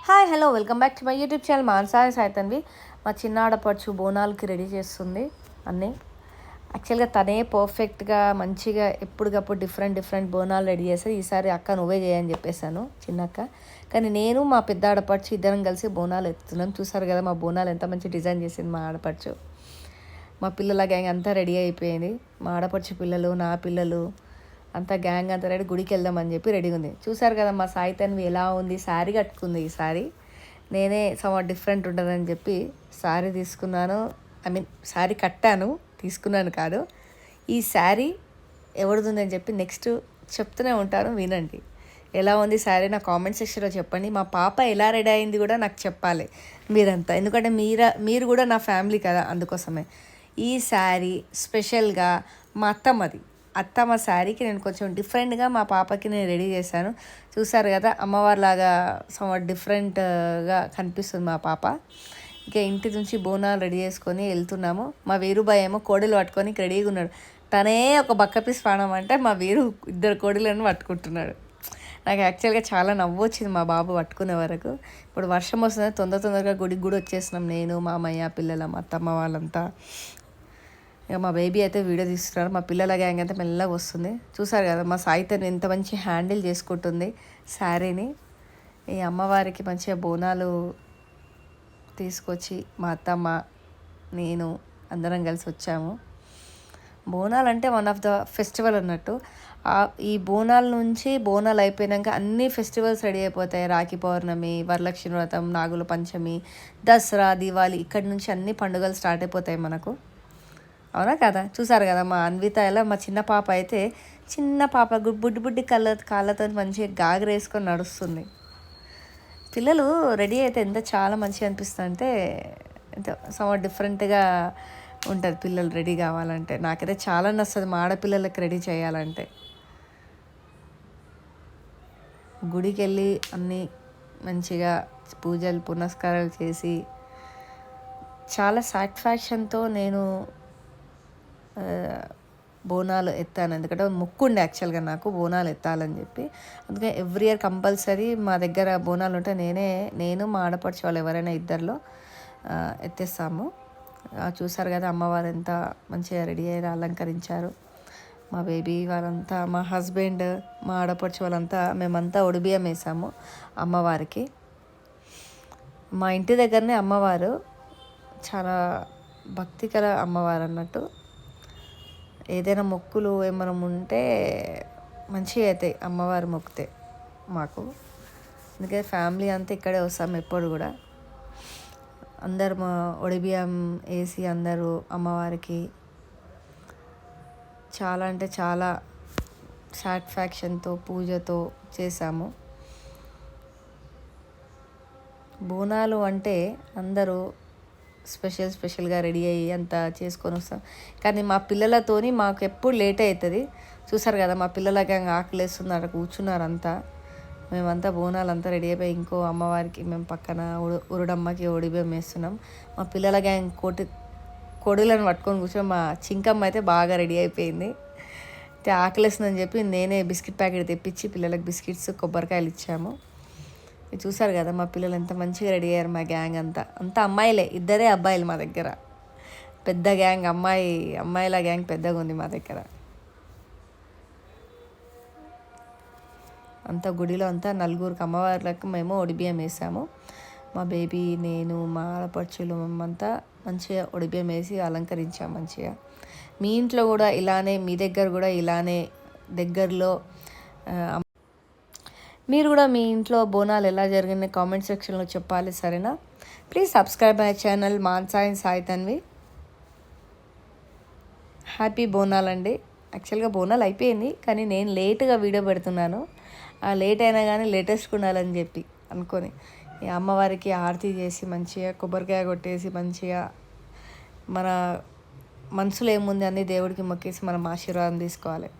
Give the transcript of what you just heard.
Hi hello welcome back to my YouTube channel Mansai Saitanvi. మా చిన్న ఆడపడుచు బోనాలకి రెడీ చేస్తుంది అన్నీ. యాక్చువల్గా తనే పర్ఫెక్ట్గా మంచిగా ఎప్పటికప్పుడు డిఫరెంట్ బోనాలు రెడీ చేస్తే ఈసారి అక్క నువ్వే చేయని చెప్పేశాను చిన్నక్క. కానీ నేను మా పెద్ద ఆడపడుచు ఇద్దరం కలిసి బోనాలు ఎత్తుతున్నాం. చూసారు కదా మా బోనాలు ఎంత మంచి డిజైన్ చేసింది మా ఆడపడుచు. మా పిల్లల గ్యాంగ్ అంతా రెడీ అయిపోయింది. మా ఆడపడుచు పిల్లలు, నా పిల్లలు అంతా గ్యాంగ్ అంతా రెడీ, గుడికి వెళ్దామని చెప్పి రెడీగా ఉంది. చూసారు కదా మా సాయి తన్వి ఎలా ఉంది, శారీ కట్టుకుంది. ఈ సారీ నేనే సమ్వాట్ డిఫరెంట్ ఉంటుందని చెప్పి శారీ తీసుకున్నాను. శారీ కట్టాను, తీసుకున్నాను కాదు. ఈ శారీ ఎవరిదిందని చెప్పి నెక్స్ట్ చెప్తూనే ఉంటాను, వినండి. ఎలా ఉంది శారీ నా కామెంట్ సెక్షన్లో చెప్పండి. మా పాప ఎలా రెడీ అయింది కూడా నాకు చెప్పాలి మీరంతా, ఎందుకంటే మీరు కూడా నా ఫ్యామిలీ కదా, అందుకోసమే. ఈ శారీ స్పెషల్గా మా అత్తమ్మ శారీకి నేను కొంచెం డిఫరెంట్గా మా పాపకి నేను రెడీ చేశాను. చూసారు కదా అమ్మవారిలాగా సమ్వాట్ డిఫరెంట్గా కనిపిస్తుంది మా పాప. ఇక ఇంటి నుంచి బోనాలు రెడీ చేసుకొని వెళ్తున్నాము. మా వీరుబాయ్ ఏమో కోడలు పట్టుకొని రెడీగా ఉన్నాడు. తనే ఒక బక్క పీస్ పానం అంటే మా వీరు ఇద్దరు కోడలను పట్టుకుంటున్నాడు. నాకు యాక్చువల్గా చాలా నవ్వు వచ్చింది మా బాబు పట్టుకునే వరకు. ఇప్పుడు వర్షం వస్తుంది, తొందరగా గుడికి కూడా వచ్చేసినాం. నేను, మా అమ్మయ్య, పిల్లలు, మా అత్తమ్మ వాళ్ళంతా. ఇక మా బేబీ అయితే వీడియో తీస్తున్నారు. మా పిల్లల గ్యాంగ్ అయితే మెల్లగా వస్తుంది. చూసారు కదా మా సాయితని ఎంత మంచి హ్యాండిల్ చేసుకుంటుంది శారీని. ఈ అమ్మవారికి మంచిగా బోనాలు తీసుకొచ్చి మా అత్తమ్మ, నేను అందరం కలిసి వచ్చాము. బోనాలు అంటే వన్ ఆఫ్ ద ఫెస్టివల్ అన్నట్టు. ఈ బోనాల నుంచి బోనాలు అయిపోయాక అన్ని ఫెస్టివల్స్ రెడీ అయిపోతాయి. రాఖీ పౌర్ణమి, వరలక్ష్మి వ్రతం, నాగుల పంచమి, దసరా, దీవాలి, ఇక్కడి నుంచి అన్ని పండుగలు స్టార్ట్ అయిపోతాయి మనకు. అవునా కదా? చూసారు కదా మా అన్విత ఎలా, మా చిన్న పాప అయితే బుడ్డి కాళ్ళతో మంచిగా గాగర వేసుకొని నడుస్తుంది. పిల్లలు రెడీ అయితే ఎంత చాలా మంచిగా అనిపిస్తుంది అంటే, ఎంత సమ్వాట్ డిఫరెంట్గా ఉంటుంది పిల్లలు రెడీ కావాలంటే. నాకైతే చాలా నచ్చుతుంది మా ఆడపిల్లలకి రెడీ చేయాలంటే. గుడికి వెళ్ళి అన్నీ మంచిగా పూజలు పునస్కారాలు చేసి చాలా సాటిస్ఫాక్షన్తో నేను బోనాలు ఎత్తాను. ఎందుకంటే మొక్కుండే యాక్చువల్గా నాకు బోనాలు ఎత్తాలని చెప్పి. అందుకే ఎవ్రీ ఇయర్ కంపల్సరీ మా దగ్గర బోనాలు ఉంటే నేను మా ఆడపడుచు వాళ్ళు ఎవరైనా ఇద్దరిలో ఎత్తేస్తాము. చూసారు కదా అమ్మవారు ఎంత మంచిగా రెడీ అయ్యి అలంకరించారు. మా బేబీ వాళ్ళంతా, మా హస్బెండ్, మా ఆడపడుచు వాళ్ళంతా, మేమంతా ఒడిబియ్యం వేసాము అమ్మవారికి. మా ఇంటి దగ్గరనే అమ్మవారు, చాలా భక్తికర అమ్మవారు అన్నట్టు. ఏదైనా మొక్కులు ఏమైనా ఉంటే మంచిగా అవుతాయి అమ్మవారు మొక్కితే మాకు. అందుకే ఫ్యామిలీ అంతా ఇక్కడే వస్తాం ఎప్పుడు కూడా. అందరు మా ఒడిబియ్యం వేసి అందరూ అమ్మవారికి చాలా అంటే చాలా సాటిస్ఫాక్షన్తో పూజతో చేశాము. బోనాలు అంటే అందరూ స్పెషల్గా రెడీ అయ్యి అంతా చేసుకొని వస్తాం. కానీ మా పిల్లలతోని మాకు ఎప్పుడు లేట్ అవుతుంది. చూసారు కదా మా పిల్లల గ్యాంగ్ ఆకలేస్తుంది, అక్కడ కూర్చున్నారు అంతా. మేమంతా బోనాలు అంతా రెడీ అయిపోయి ఇంకో అమ్మవారికి మేము పక్కన ఉరుడమ్మకి ఒడిబియ్యం వేస్తున్నాం. మా పిల్లల గ్యాంగ్ కొడులను పట్టుకొని కూర్చొని మా చింకమ్మ అయితే బాగా రెడీ అయిపోయింది. అయితే ఆకలేస్తుందని చెప్పి నేనే బిస్కెట్ ప్యాకెట్ తెప్పించి పిల్లలకు బిస్కెట్స్, కొబ్బరికాయలు ఇచ్చాము. చూసారు కదా మా పిల్లలు ఎంత మంచిగా రెడీ అయ్యారు. మా గ్యాంగ్ అంతా అమ్మాయిలే, ఇద్దరే అబ్బాయిలు మా దగ్గర. పెద్ద గ్యాంగ్, అమ్మాయిల గ్యాంగ్ పెద్దగా ఉంది మా దగ్గర. అంతా గుడిలో అంతా నలుగురికి అమ్మవార్లకు మేము ఒడిబియ్యం వేసాము. మా బేబీ, నేను, మా ఆడపడుచులు మేమంతా మంచిగా ఒడిబియ్యం వేసి అలంకరించాము మంచిగా. మీ ఇంట్లో కూడా ఇలానే, మీ దగ్గర కూడా ఇలానే దగ్గరలో మీరు కూడా మీ ఇంట్లో బోనాలు ఎలా జరిగింది కామెంట్ సెక్షన్లో చెప్పాలి, సరేనా? Please subscribe my channel Mansai Saitanvi. Happy Bonalu అండి. యాక్చువల్గా బోనాలు అయిపోయింది కానీ నేను లేట్గా వీడియో పెడుతున్నాను. లేట్ అయినా కానీ లేటెస్ట్గా ఉండాలని చెప్పి అనుకొని ఈ అమ్మవారికి ఆరతి చేసి మంచిగా కొబ్బరికాయ కొట్టేసి మంచిగా మన మనసులో ఏముంది అన్ని దేవుడికి మొక్కేసి మనం ఆశీర్వాదం తీసుకోవాలి.